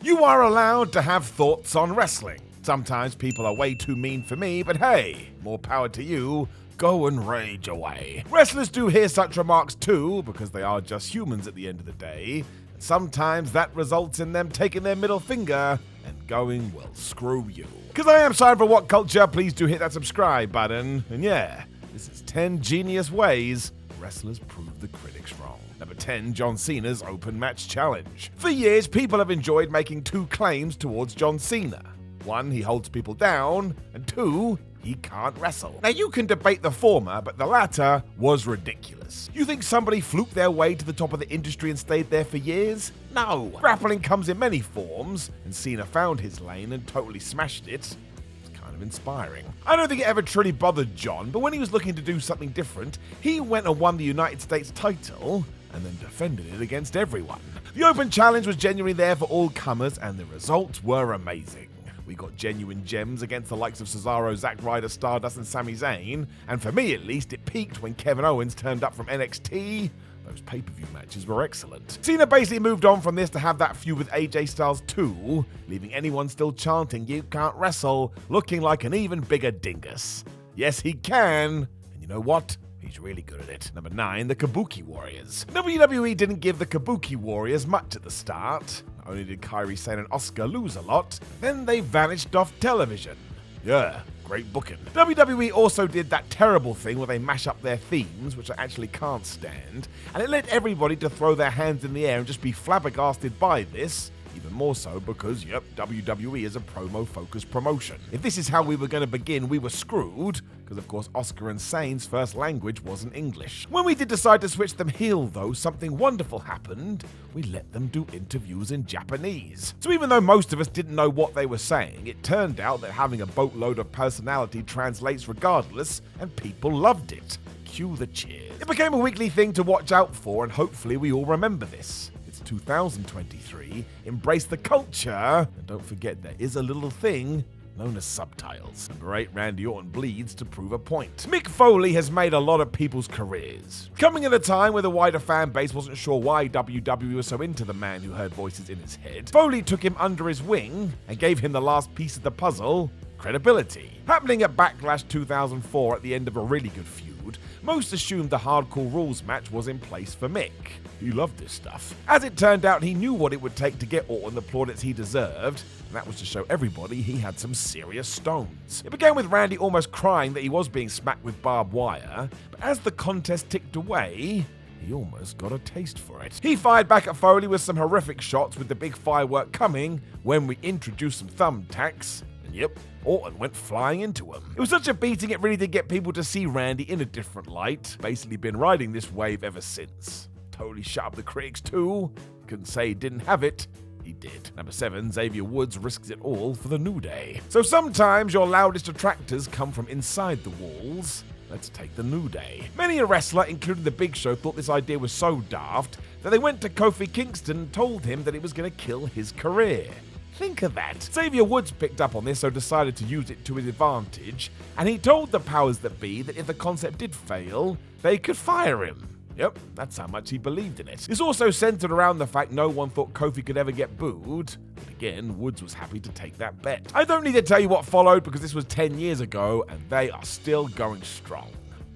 You are allowed to have thoughts on wrestling. Sometimes people are way too mean for me, but hey, more power to you. Go and rage away. Wrestlers do hear such remarks too, because they are just humans at the end of the day. And sometimes that results in them taking their middle finger and going, well, screw you. Because I am Simon for What Culture, please do hit that subscribe button. And yeah, this is 10 genius ways wrestlers prove the critics wrong. Number 10, John Cena's Open Match Challenge. For years, people have enjoyed making two claims towards John Cena. One, he holds people down, and two, he can't wrestle. Now you can debate the former, but the latter was ridiculous. You think somebody fluked their way to the top of the industry and stayed there for years? No. Grappling comes in many forms, and Cena found his lane and totally smashed it. It's kind of inspiring. I don't think it ever truly bothered John, but when he was looking to do something different, he went and won the United States title, and then defended it against everyone. The Open Challenge was genuinely there for all comers, and the results were amazing. We got genuine gems against the likes of Cesaro, Zack Ryder, Stardust, and Sami Zayn, and for me at least, it peaked when Kevin Owens turned up from NXT. Those pay-per-view matches were excellent. Cena basically moved on from this to have that feud with AJ Styles too, leaving anyone still chanting, "You can't wrestle," looking like an even bigger dingus. Yes, he can, and you know what? He's really good at it. Number 9, the Kabuki Warriors. WWE didn't give the Kabuki Warriors much at the start. Not only did Kairi Sane and Asuka lose a lot, then they vanished off television. Yeah, great booking. WWE also did that terrible thing where they mash up their themes, which I actually can't stand, and it led everybody to throw their hands in the air and just be flabbergasted by this. Even more so because, yep, WWE is a promo-focused promotion. If this is how we were going to begin, we were screwed, because of course Asuka and Sane's first language wasn't English. When we did decide to switch them heel though, something wonderful happened. We let them do interviews in Japanese. So even though most of us didn't know what they were saying, it turned out that having a boatload of personality translates regardless, and people loved it. Cue the cheers. It became a weekly thing to watch out for, and hopefully we all remember this. 2023, embrace the culture, and don't forget there is a little thing known as subtitles. Number 8, Randy Orton bleeds to prove a point. Mick Foley has made a lot of people's careers. Coming at a time where the wider fan base wasn't sure why WWE was so into the man who heard voices in his head, Foley took him under his wing and gave him the last piece of the puzzle, credibility. Happening at Backlash 2004 at the end of a really good feud, most assumed the Hardcore Rules match was in place for Mick. He loved this stuff. As it turned out, he knew what it would take to get Orton the plaudits he deserved, and that was to show everybody he had some serious stones. It began with Randy almost crying that he was being smacked with barbed wire, but as the contest ticked away, he almost got a taste for it. He fired back at Foley with some horrific shots, with the big firework coming when we introduced some thumbtacks, and yep, Orton went flying into him. It was such a beating, it really did get people to see Randy in a different light. Basically been riding this wave ever since. Totally shut up the critics too. Couldn't say he didn't have it. He did. Number 7, Xavier Woods risks it all for the New Day. So sometimes your loudest detractors come from inside the walls. Let's take the New Day. Many a wrestler, including the Big Show, thought this idea was so daft that they went to Kofi Kingston and told him that it was going to kill his career. Think of that. Xavier Woods picked up on this, so decided to use it to his advantage, and he told the powers that be that if the concept did fail, they could fire him. Yep, that's how much he believed in it. It's also centered around the fact no one thought Kofi could ever get booed, but again, Woods was happy to take that bet. I don't need to tell you what followed because this was 10 years ago and they are still going strong.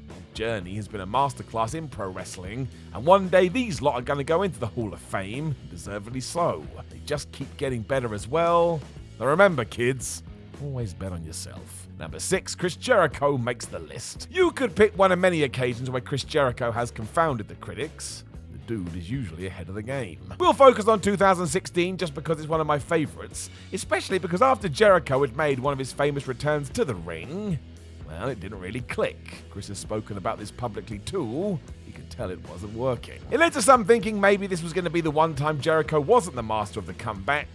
The journey has been a masterclass in pro wrestling, and one day these lot are going to go into the Hall of Fame, deservedly so. They just keep getting better as well. Now remember, kids, always bet on yourself. Number 6, Chris Jericho makes the list. You could pick one of many occasions where Chris Jericho has confounded the critics. The dude is usually ahead of the game. We'll focus on 2016 just because it's one of my favorites, especially because after Jericho had made one of his famous returns to the ring, well, it didn't really click. Chris has spoken about this publicly too. You can tell it wasn't working. It led to some thinking maybe this was going to be the one time Jericho wasn't the master of the comeback.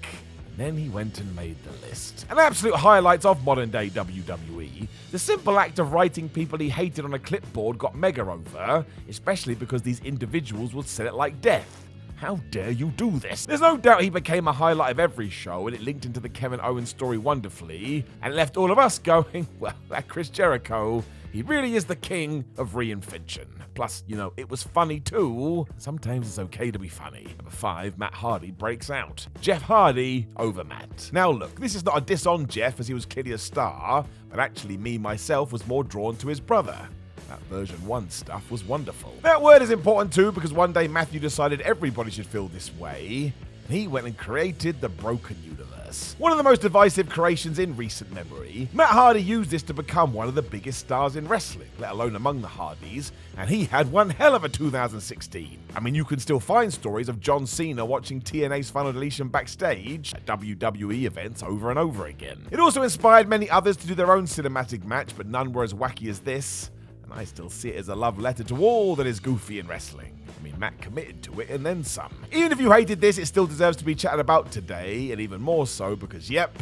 Then he went and made the list. An absolute highlight of modern day WWE, the simple act of writing people he hated on a clipboard got mega over, especially because these individuals would sell it like death. How dare you do this? There's no doubt he became a highlight of every show, and it linked into the Kevin Owens story wonderfully, and left all of us going, well, that Chris Jericho, He really is the king of reinvention. Plus, it was funny too. Sometimes it's okay to be funny. Number 5, Matt Hardy breaks out. Jeff Hardy over Matt. Now look, this is not a diss on Jeff as he was clearly a star, but actually me myself was more drawn to his brother. That version 1 stuff was wonderful. That word is important too because one day Matthew decided everybody should feel this way. He went and created the Broken Universe. One of the most divisive creations in recent memory. Matt Hardy used this to become one of the biggest stars in wrestling, let alone among the Hardys, and he had one hell of a 2016. I mean, you can still find stories of John Cena watching TNA's Final Deletion backstage at WWE events over and over again. It also inspired many others to do their own cinematic match, but none were as wacky as this. And I still see it as a love letter to all that is goofy in wrestling. I mean, Matt committed to it and then some. Even if you hated this, it still deserves to be chatted about today, and even more so because, yep,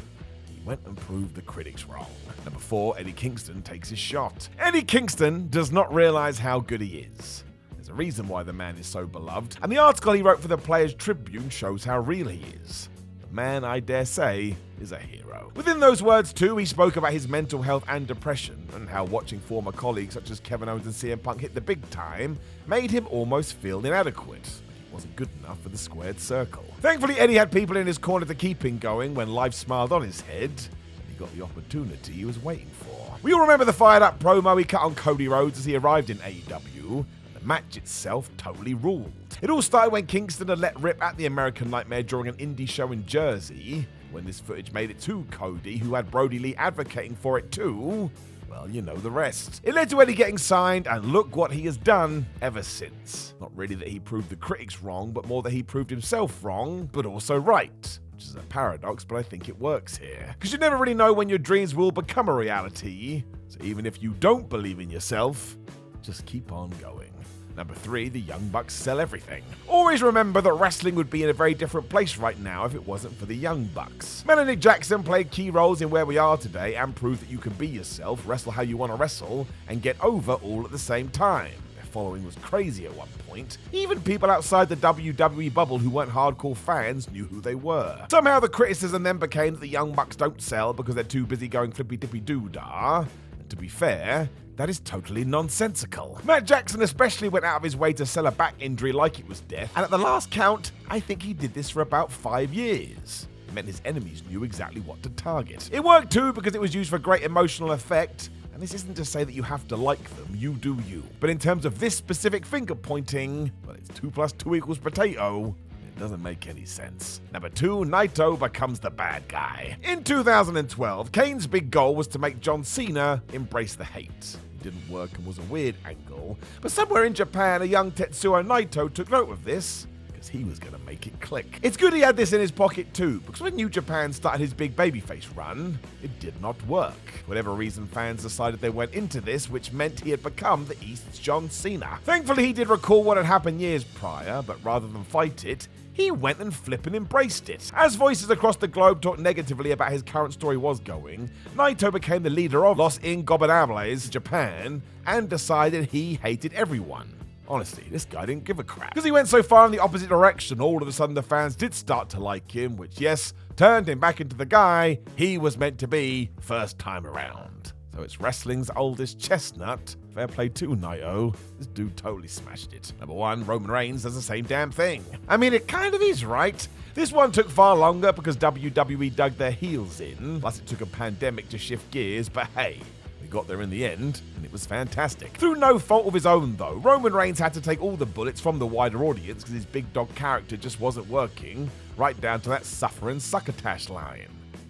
he went and proved the critics wrong. Number 4, Eddie Kingston takes his shot. Eddie Kingston does not realize how good he is. There's a reason why the man is so beloved, and the article he wrote for the Players Tribune shows how real he is. The man, I dare say, is a hero. Within those words too, he spoke about his mental health and depression, and how watching former colleagues such as Kevin Owens and CM Punk hit the big time made him almost feel inadequate. He wasn't good enough for the squared circle. Thankfully, Eddie had people in his corner to keep him going when life smiled on his head, and he got the opportunity he was waiting for. We all remember the fired up promo he cut on Cody Rhodes as he arrived in AEW. The match itself totally ruled. It all started when Kingston had let rip at the American Nightmare during an indie show in Jersey. When this footage made it to Cody, who had Brody Lee advocating for it too, well, you know the rest. It led to Eddie getting signed, and look what he has done ever since. Not really that he proved the critics wrong, but more that he proved himself wrong, but also right. Which is a paradox, but I think it works here. Because you never really know when your dreams will become a reality. So even if you don't believe in yourself, just keep on going. Number 3, the Young Bucks sell everything. Always remember that wrestling would be in a very different place right now if it wasn't for the Young Bucks. Mel and Nick Jackson played key roles in where we are today and proved that you can be yourself, wrestle how you want to wrestle, and get over all at the same time. Their following was crazy at one point. Even people outside the WWE bubble who weren't hardcore fans knew who they were. Somehow the criticism then became that the Young Bucks don't sell because they're too busy going flippy-dippy-doo-dah. And to be fair, that is totally nonsensical. Matt Jackson especially went out of his way to sell a back injury like it was death, and at the last count, I think he did this for about 5 years. It meant his enemies knew exactly what to target. It worked too because it was used for great emotional effect, and this isn't to say that you have to like them, you do you. But in terms of this specific finger pointing, well, it's 2 + 2 = potato. It doesn't make any sense. Number 2, Naito becomes the bad guy. In 2012, Kane's big goal was to make John Cena embrace the hate. It didn't work and was a weird angle, but somewhere in Japan, a young Tetsuo Naito took note of this, because he was going to make it click. It's good he had this in his pocket too, because when New Japan started his big babyface run, it did not work. For whatever reason, fans decided they went into this, which meant he had become the East's John Cena. Thankfully, he did recall what had happened years prior, but rather than fight it, he went and flippin' embraced it. As voices across the globe talked negatively about his current story was going, Naito became the leader of Los Ingobernables, Japan, and decided he hated everyone. Honestly, this guy didn't give a crap. Because he went so far in the opposite direction, all of a sudden the fans did start to like him, which, yes, turned him back into the guy he was meant to be first time around. So it's wrestling's oldest chestnut. Fair play to Naito. This dude totally smashed it. Number 1, Roman Reigns does the same damn thing. I mean, it kind of is, right? This one took far longer because WWE dug their heels in. Plus, it took a pandemic to shift gears, but hey, we got there in the end, and it was fantastic. Through no fault of his own, though, Roman Reigns had to take all the bullets from the wider audience because his big dog character just wasn't working, right down to that suffering succotash line.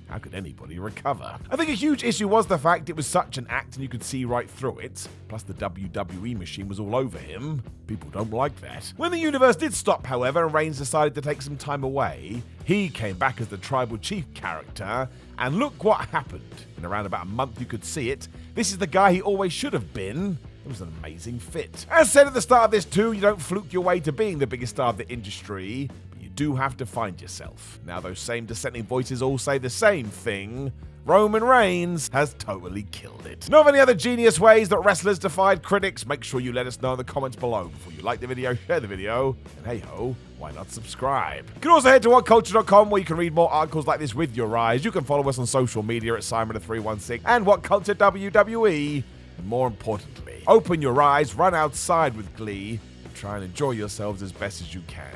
How could anybody recover? I think a huge issue was the fact it was such an act and you could see right through it. Plus the WWE machine was all over him. People don't like that. When the universe did stop, however, and Reigns decided to take some time away, he came back as the tribal chief character, and look what happened. In around about a month you could see it. This is the guy he always should have been. It was an amazing fit. As said at the start of this too, you don't fluke your way to being the biggest star of the industry. Do have to find yourself. Now those same dissenting voices all say the same thing. Roman Reigns has totally killed it. Know of any other genius ways that wrestlers defied critics? Make sure you let us know in the comments below. Before you like the video, share the video, and hey ho, why not subscribe? You can also head to whatculture.com where you can read more articles like this with your eyes. You can follow us on social media at Simon316 and WhatCulture WWE. And more importantly, open your eyes, run outside with glee, and try and enjoy yourselves as best as you can.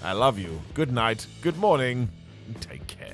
I love you. Good night, good morning, and take care.